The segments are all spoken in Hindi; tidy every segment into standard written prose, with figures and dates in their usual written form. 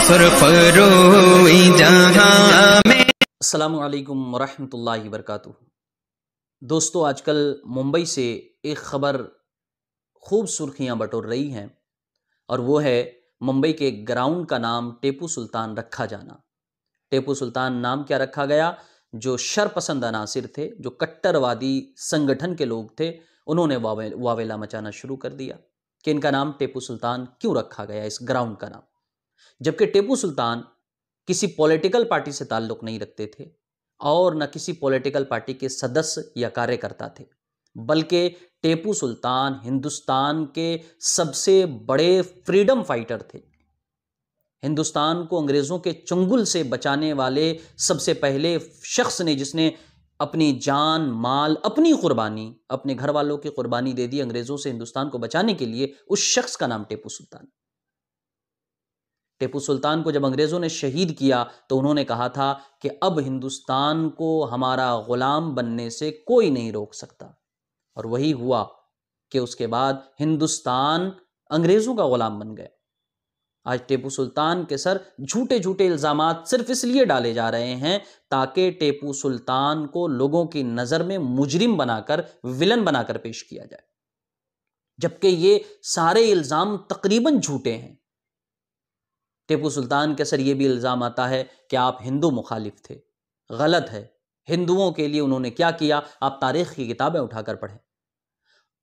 सुरखरोई जहां में। अस्सलामु अलैकुम वरहमतुल्लाहि वबरकातुहू। दोस्तों, आजकल मुंबई से एक ख़बर खूब सुर्खियां बटोर रही हैं और वो है मुंबई के ग्राउंड का नाम टेपू सुल्तान रखा जाना। टेपू सुल्तान नाम क्या रखा गया? जो शरपसंद अनासिर थे, जो कट्टरवादी संगठन के लोग थे, उन्होंने वावेला मचाना शुरू कर दिया कि इनका नाम टेपू सुल्तान क्यों रखा गया, इस ग्राउंड का नाम। जबकि टेपू सुल्तान किसी पॉलिटिकल पार्टी से ताल्लुक नहीं रखते थे और न किसी पॉलिटिकल पार्टी के सदस्य या कार्यकर्ता थे, बल्कि टेपू सुल्तान हिंदुस्तान के सबसे बड़े फ्रीडम फाइटर थे। हिंदुस्तान को अंग्रेजों के चंगुल से बचाने वाले सबसे पहले शख्स ने, जिसने अपनी जान माल, अपनी कुर्बानी, अपने घर वालों की कुर्बानी दे दी अंग्रेजों से हिंदुस्तान को बचाने के लिए, उस शख्स का नाम टेपू सुल्तान। टेपू सुल्तान को जब अंग्रेजों ने शहीद किया तो उन्होंने कहा था कि अब हिंदुस्तान को हमारा गुलाम बनने से कोई नहीं रोक सकता। और वही हुआ कि उसके बाद हिंदुस्तान अंग्रेजों का गुलाम बन गया। आज टेपू सुल्तान के सर झूठे झूठे इल्जामात सिर्फ इसलिए डाले जा रहे हैं ताकि टेपू सुल्तान को लोगों की नजर में मुजरिम बनाकर, विलन बनाकर पेश किया जाए, जबकि ये सारे इल्जाम तकरीबन झूठे हैं। टेपू सुल्तान के सर ये भी इल्जाम आता है कि आप हिंदू मुखालिफ थे। गलत है। हिंदुओं के लिए उन्होंने क्या किया, आप तारीख की किताबें उठाकर पढ़ें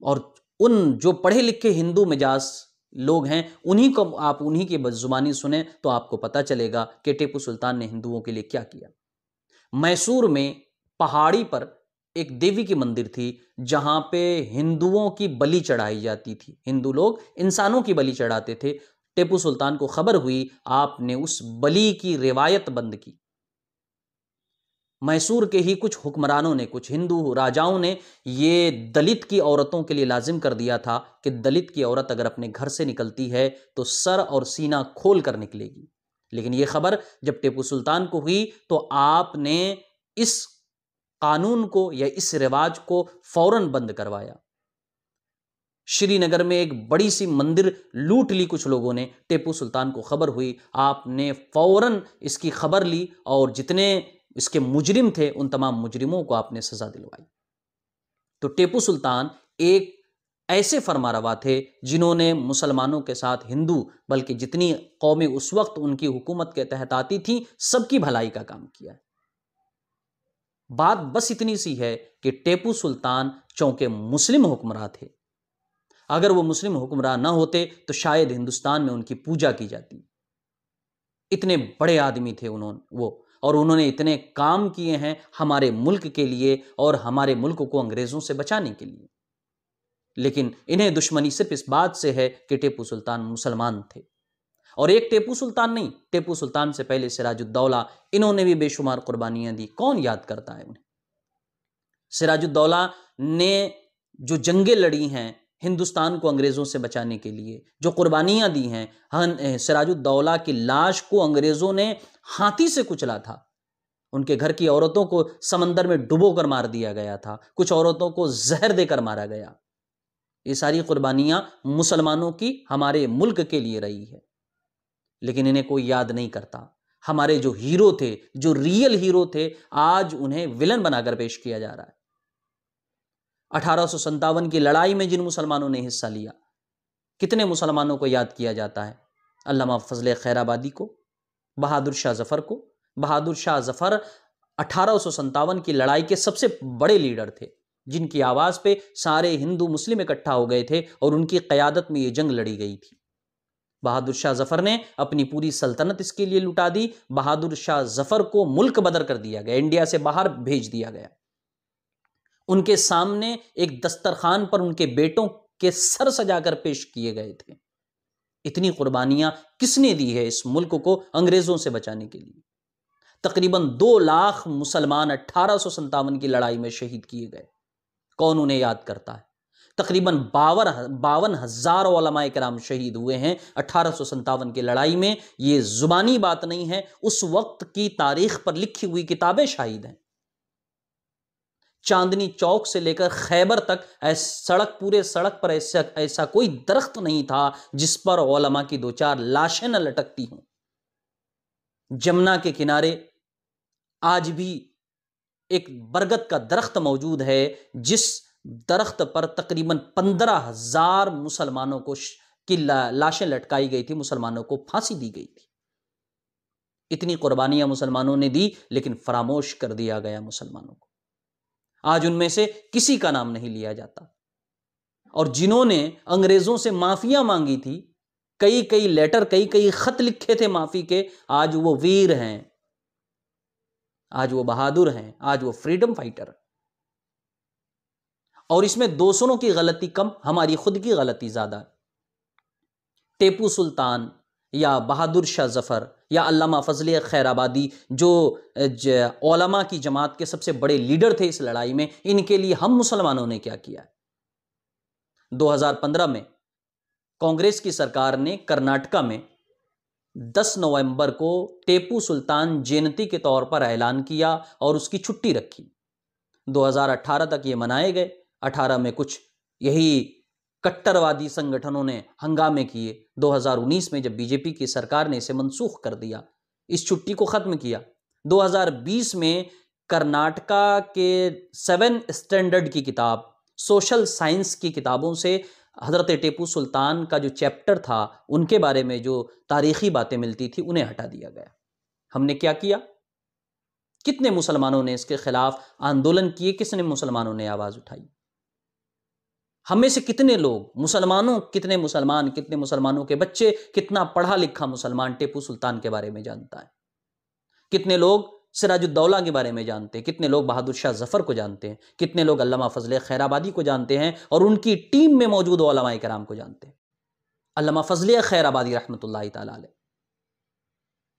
और उन जो पढ़े लिखे हिंदू मिजाज लोग हैं उन्हीं को आप, उन्हीं की जुबानी सुने तो आपको पता चलेगा कि टेपू सुल्तान ने हिंदुओं के लिए क्या किया। मैसूर में पहाड़ी पर एक देवी की मंदिर थी जहां पे हिंदुओं की बलि चढ़ाई जाती थी। हिंदू लोग इंसानों की बलि चढ़ाते थे। टेपू सुल्तान को खबर हुई, आपने उस बलि की रिवायत बंद की। मैसूर के ही कुछ हुक्मरानों ने, कुछ हिंदू राजाओं ने ये दलित की औरतों के लिए लाजिम कर दिया था कि दलित की औरत अगर अपने घर से निकलती है तो सर और सीना खोल कर निकलेगी। लेकिन ये खबर जब टेपू सुल्तान को हुई तो आपने इस कानून को या इस रिवाज को फौरन बंद करवाया। श्रीनगर में एक बड़ी सी मंदिर लूट ली कुछ लोगों ने। टेपू सुल्तान को खबर हुई, आपने फौरन इसकी खबर ली और जितने इसके मुजरिम थे उन तमाम मुजरिमों को आपने सजा दिलवाई। तो टेपू सुल्तान एक ऐसे फरमारवा थे जिन्होंने मुसलमानों के साथ हिंदू, बल्कि जितनी कौमें उस वक्त उनकी हुकूमत के तहत आती थी, सबकी भलाई का काम किया। बात बस इतनी सी है कि टेपू सुल्तान चूंकि मुस्लिम हुक्मरान थे, अगर वो मुस्लिम हुक्मरान ना होते तो शायद हिंदुस्तान में उनकी पूजा की जाती। इतने बड़े आदमी थे वो, और उन्होंने इतने काम किए हैं हमारे मुल्क के लिए और हमारे मुल्क को अंग्रेजों से बचाने के लिए। लेकिन इन्हें दुश्मनी सिर्फ इस बात से है कि टेपू सुल्तान मुसलमान थे। और एक टेपू सुल्तान नहीं, टेपू सुल्तान से पहले सिराजुद्दौला, इन्होंने भी बेशुमार कुर्बानियां दी। कौन याद करता है उन्हें? सिराजुद्दौला ने जो जंगें लड़ी हैं हिंदुस्तान को अंग्रेजों से बचाने के लिए, जो कुर्बानियां दी हैं, सिराजुद्दौला की लाश को अंग्रेजों ने हाथी से कुचला था। उनके घर की औरतों को समंदर में डुबो कर मार दिया गया था, कुछ औरतों को जहर देकर मारा गया। ये सारी कुर्बानियां मुसलमानों की हमारे मुल्क के लिए रही है, लेकिन इन्हें कोई याद नहीं करता। हमारे जो हीरो थे, जो रियल हीरो थे, आज उन्हें विलन बनाकर पेश किया जा रहा है। 1857 की लड़ाई में जिन मुसलमानों ने हिस्सा लिया, कितने मुसलमानों को याद किया जाता है? अल्लामा फजले खैराबादी को, बहादुर शाह जफर को। बहादुर शाह जफर 1857 की लड़ाई के सबसे बड़े लीडर थे, जिनकी आवाज पे सारे हिंदू मुस्लिम इकट्ठा हो गए थे और उनकी क़यादत में ये जंग लड़ी गई थी। बहादुर शाह जफर ने अपनी पूरी सल्तनत इसके लिए लुटा दी। बहादुर शाह जफर को मुल्क बदर कर दिया गया, इंडिया से बाहर भेज दिया गया। उनके सामने एक दस्तरखान पर उनके बेटों के सर सजाकर पेश किए गए थे। इतनी कुर्बानियां किसने दी है इस मुल्क को अंग्रेजों से बचाने के लिए? तकरीबन 2 लाख मुसलमान 1857 की लड़ाई में शहीद किए गए। कौन उन्हें याद करता है? तकरीबन 52,000 उलमाए किराम शहीद हुए हैं 1857 की लड़ाई में। ये जुबानी बात नहीं है, उस वक्त की तारीख पर लिखी हुई किताबें शाहिद हैं। चांदनी चौक से लेकर खैबर तक पूरे सड़क पर ऐसा कोई दरख्त नहीं था जिस पर उलमा की 2-4 लाशें न लटकती हों। जमुना के किनारे आज भी एक बरगद का दरख्त मौजूद है, जिस दरख्त पर तकरीबन 15,000 मुसलमानों को की लाशें लटकाई गई थी, मुसलमानों को फांसी दी गई थी। इतनी कुर्बानियां मुसलमानों ने दी, लेकिन फरामोश कर दिया गया मुसलमानों को। आज उनमें से किसी का नाम नहीं लिया जाता। और जिन्होंने अंग्रेजों से माफिया मांगी थी, कई कई लेटर, कई कई खत लिखे थे माफी के, आज वो वीर हैं, आज वो बहादुर हैं, आज वो फ्रीडम फाइटर। और इसमें दूसरों की गलती कम, हमारी खुद की गलती ज्यादा। टेपू सुल्तान या बहादुर शाह जफर या अल्लामा फजल खैराबादी, जो उलमा की जमात के सबसे बड़े लीडर थे इस लड़ाई में, इनके लिए हम मुसलमानों ने क्या किया? 2015 में कांग्रेस की सरकार ने कर्नाटका में 10 नवंबर को टेपू सुल्तान जयंती के तौर पर ऐलान किया और उसकी छुट्टी रखी। 2018 तक ये मनाए गए। 18 में कुछ यही कट्टरवादी संगठनों ने हंगामे किए। 2019 में जब बीजेपी की सरकार ने इसे मनसूख कर दिया, इस छुट्टी को खत्म किया। 2020 में कर्नाटका के 7 स्टैंडर्ड की किताब, सोशल साइंस की किताबों से हजरत टेपू सुल्तान का जो चैप्टर था, उनके बारे में जो तारीखी बातें मिलती थी, उन्हें हटा दिया गया। हमने क्या किया? कितने मुसलमानों ने इसके खिलाफ आंदोलन किए? कितने मुसलमानों ने आवाज उठाई? हमें से कितने लोग मुसलमानों, कितने मुसलमानों के बच्चे, कितना पढ़ा लिखा मुसलमान टेपू सुल्तान के बारे में जानता है? कितने लोग सिराजुद्दौला के बारे में जानते हैं? कितने लोग बहादुर शाह जफर को जानते हैं? कितने लोग अल्लामा फजल खैराबादी को जानते हैं और उनकी टीम में मौजूद उलमाए किराम को जानते हैं? अल्लामा फजल खैराबादी रहमतुल्लाह तआला अलैह,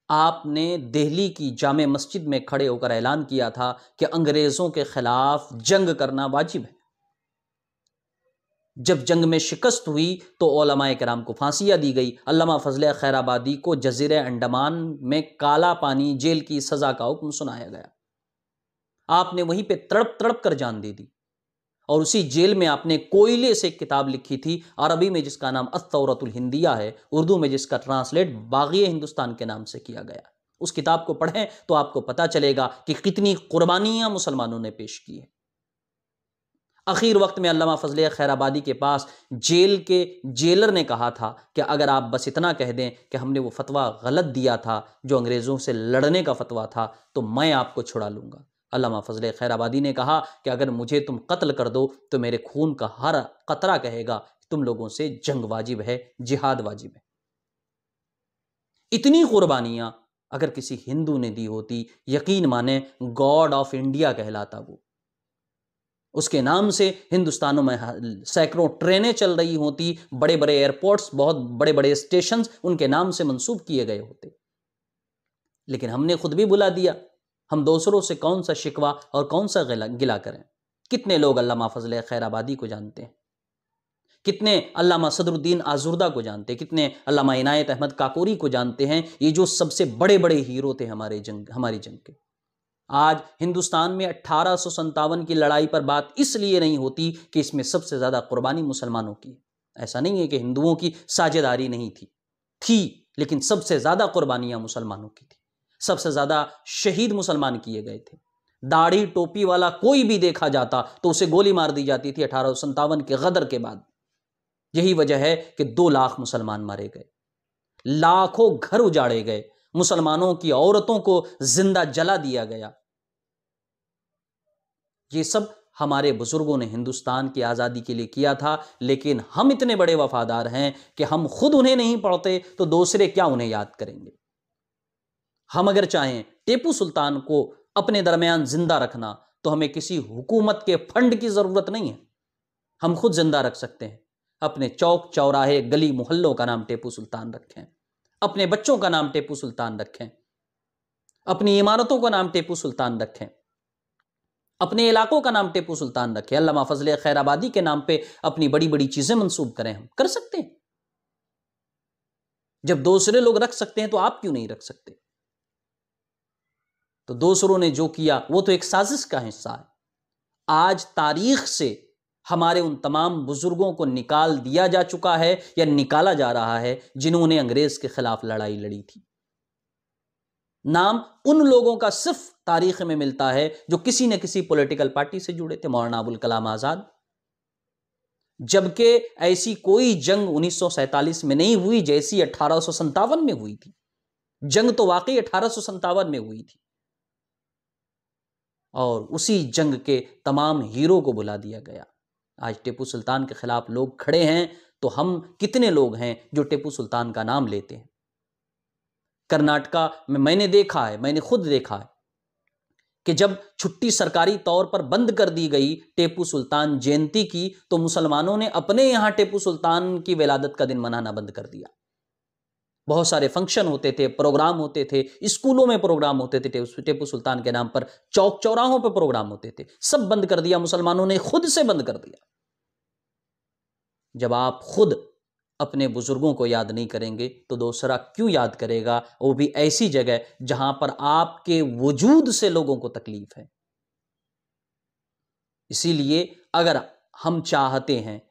आपने दिल्ली की जामे मस्जिद में खड़े होकर ऐलान किया था कि अंग्रेजों के खिलाफ जंग करना वाजिब है। जब जंग में शिकस्त हुई तो उलमाए किराम को फांसियां दी गई। अल्लामा फजल खैराबादी को जजीरे अंडमान में काला पानी जेल की सजा का हुक्म सुनाया गया। आपने वहीं पे तड़प तड़प कर जान दे दी। और उसी जेल में आपने कोयले से एक किताब लिखी थी, अरबी में जिसका नाम अत-तौरतुल हिंदिया है, उर्दू में जिसका ट्रांसलेट बाग़ी हिंदुस्तान के नाम से किया गया। उस किताब को पढ़ें तो आपको पता चलेगा कि कितनी कुर्बानियां मुसलमानों ने पेश की है। आखिर वक्त में अल्लामा फजल खैराबादी के पास जेल के जेलर ने कहा था कि अगर आप बस इतना कह दें कि हमने वो फतवा गलत दिया था, जो अंग्रेज़ों से लड़ने का फतवा था, तो मैं आपको छुड़ा लूँगा। अल्लामा फजल खैराबादी ने कहा कि अगर मुझे तुम कत्ल कर दो तो मेरे खून का हर कतरा कहेगा तुम लोगों से जंग वाजिब है, जिहाद वाजिब है। इतनी कुर्बानियां अगर किसी हिंदू ने दी होती, यकीन माने गॉड ऑफ इंडिया कहलाता वो। उसके नाम से हिंदुस्तानों में सैकड़ों ट्रेनें चल रही होती, बड़े बड़े एयरपोर्ट्स, बहुत बड़े बड़े स्टेशंस उनके नाम से मंसूब किए गए होते। लेकिन हमने खुद भी बुला दिया। हम दूसरों से कौन सा शिकवा और कौन सा गिला करें? कितने लोग अल्लामा फजल खैराबादी को जानते हैं? कितने अल्लामा सदरुद्दीन आजुर्दा को जानते हैं? कितने अल्लामा इनायत अहमद काकोरी को जानते हैं? ये जो सबसे बड़े बड़े हीरो थे हमारी जंग के। आज हिंदुस्तान में 1857 की लड़ाई पर बात इसलिए नहीं होती कि इसमें सबसे ज्यादा कुर्बानी मुसलमानों की। ऐसा नहीं है कि हिंदुओं की साझेदारी नहीं थी, लेकिन सबसे ज्यादा कुर्बानियां मुसलमानों की थी। सबसे ज्यादा शहीद मुसलमान किए गए थे। दाढ़ी टोपी वाला कोई भी देखा जाता तो उसे गोली मार दी जाती थी 1857 के गदर के बाद। यही वजह है कि 2 लाख मुसलमान मारे गए, लाखों घर उजाड़े गए, मुसलमानों की औरतों को जिंदा जला दिया गया। ये सब हमारे बुजुर्गों ने हिंदुस्तान की आज़ादी के लिए किया था। लेकिन हम इतने बड़े वफादार हैं कि हम खुद उन्हें नहीं पढ़ते तो दूसरे क्या उन्हें याद करेंगे। हम अगर चाहें टेपू सुल्तान को अपने दरमियान जिंदा रखना तो हमें किसी हुकूमत के फंड की जरूरत नहीं है। हम खुद जिंदा रख सकते हैं। अपने चौक चौराहे गली मोहल्लों का नाम टेपू सुल्तान रखें, अपने बच्चों का नाम टेपू सुल्तान रखें, अपनी इमारतों का नाम टेपू सुल्तान रखें, अपने इलाकों का नाम टेपू सुल्तान रखें। अल्लामा फजल खैराबादी के नाम पे अपनी बड़ी बड़ी चीजें मंसूब करें। हम कर सकते हैं। जब दूसरे लोग रख सकते हैं तो आप क्यों नहीं रख सकते? तो दूसरों ने जो किया वो तो एक साजिश का हिस्सा है। आज तारीख से हमारे उन तमाम बुजुर्गों को निकाल दिया जा चुका है या निकाला जा रहा है जिन्होंने अंग्रेज के खिलाफ लड़ाई लड़ी थी। नाम उन लोगों का सिर्फ तारीख में मिलता है जो किसी न किसी पॉलिटिकल पार्टी से जुड़े थे, मौलाना अबुल कलाम आजाद। जबकि ऐसी कोई जंग 1947 में नहीं हुई जैसी 1857 में हुई थी। जंग तो वाकई 1857 में हुई थी और उसी जंग के तमाम हीरो को बुला दिया गया। आज टीपू सुल्तान के खिलाफ लोग खड़े हैं तो हम कितने लोग हैं जो टीपू सुल्तान का नाम लेते हैं। कर्नाटका में मैंने देखा है, मैंने खुद देखा है कि जब छुट्टी सरकारी तौर पर बंद कर दी गई टीपू सुल्तान जयंती की, तो मुसलमानों ने अपने यहां टीपू सुल्तान की विलादत का दिन मनाना बंद कर दिया। बहुत सारे फंक्शन होते थे, प्रोग्राम होते थे, स्कूलों में प्रोग्राम होते थे टीपू सुल्तान के नाम पर, चौक चौराहों पर प्रोग्राम होते थे, सब बंद कर दिया। मुसलमानों ने खुद से बंद कर दिया। जब आप खुद अपने बुजुर्गों को याद नहीं करेंगे तो दूसरा क्यों याद करेगा, वो भी ऐसी जगह जहां पर आपके वजूद से लोगों को तकलीफ है। इसीलिए अगर हम चाहते हैं,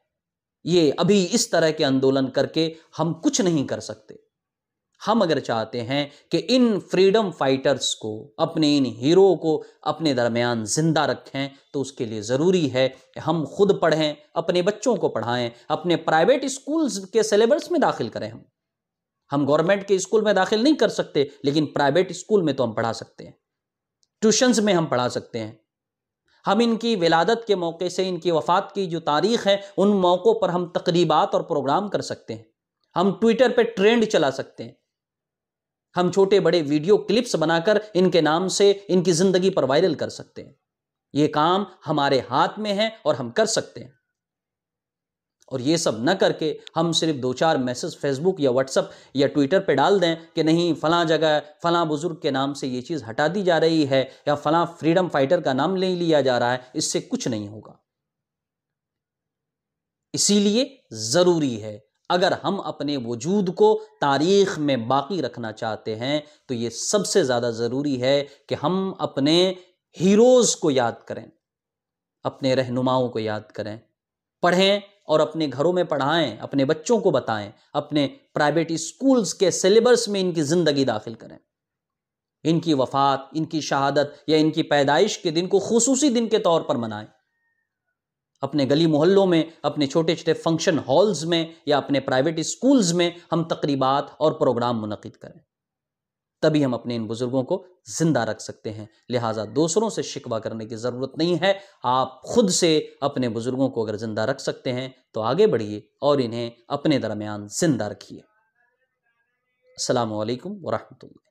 ये अभी इस तरह के आंदोलन करके हम कुछ नहीं कर सकते। हम अगर चाहते हैं कि इन फ्रीडम फाइटर्स को, अपने इन हीरो को अपने दरमियान जिंदा रखें, तो उसके लिए ज़रूरी है कि हम खुद पढ़ें, अपने बच्चों को पढ़ाएं, अपने प्राइवेट स्कूल्स के सिलेबस में दाखिल करें। हम गवर्नमेंट के स्कूल में दाखिल नहीं कर सकते, लेकिन प्राइवेट स्कूल में तो हम पढ़ा सकते हैं, ट्यूशन्स में हम पढ़ा सकते हैं। हम इनकी विलादत के मौके से, इनकी वफ़ात की जो तारीख़ है, उन मौक़ों पर हम तकरीबात और प्रोग्राम कर सकते हैं। हम ट्विटर पर ट्रेंड चला सकते हैं। हम छोटे बड़े वीडियो क्लिप्स बनाकर इनके नाम से इनकी ज़िंदगी पर वायरल कर सकते हैं। ये काम हमारे हाथ में है और हम कर सकते हैं। और ये सब न करके हम सिर्फ 2-4 मैसेज फेसबुक या व्हाट्सएप या ट्विटर पे डाल दें कि नहीं, फलां जगह फलां बुजुर्ग के नाम से ये चीज़ हटा दी जा रही है या फलां फ्रीडम फाइटर का नाम नहीं लिया जा रहा है, इससे कुछ नहीं होगा। इसीलिए ज़रूरी है, अगर हम अपने वजूद को तारीख़ में बाकी रखना चाहते हैं, तो ये सबसे ज़्यादा ज़रूरी है कि हम अपने हीरोज़ को याद करें, अपने रहनुमाओं को याद करें, पढ़ें और अपने घरों में पढ़ाएं, अपने बच्चों को बताएं, अपने प्राइवेट स्कूल्स के सिलेबस में इनकी ज़िंदगी दाखिल करें। इनकी वफ़ात, इनकी शहादत या इनकी पैदाइश के दिन को खुसूसी दिन के तौर पर मनाएं। अपने गली मोहल्लों में, अपने छोटे छोटे फंक्शन हॉल्स में या अपने प्राइवेट स्कूल्स में हम तकरीबात और प्रोग्राम मुनक़िद करें। तभी हम अपने इन बुज़ुर्गों को ज़िंदा रख सकते हैं। लिहाजा दूसरों से शिकवा करने की ज़रूरत नहीं है। आप खुद से अपने बुज़ुर्गों को अगर ज़िंदा रख सकते हैं तो आगे बढ़िए और इन्हें अपने दरमियान ज़िंदा रखिए। अस्सलामु अलैकुम व रहमतुल्लाह।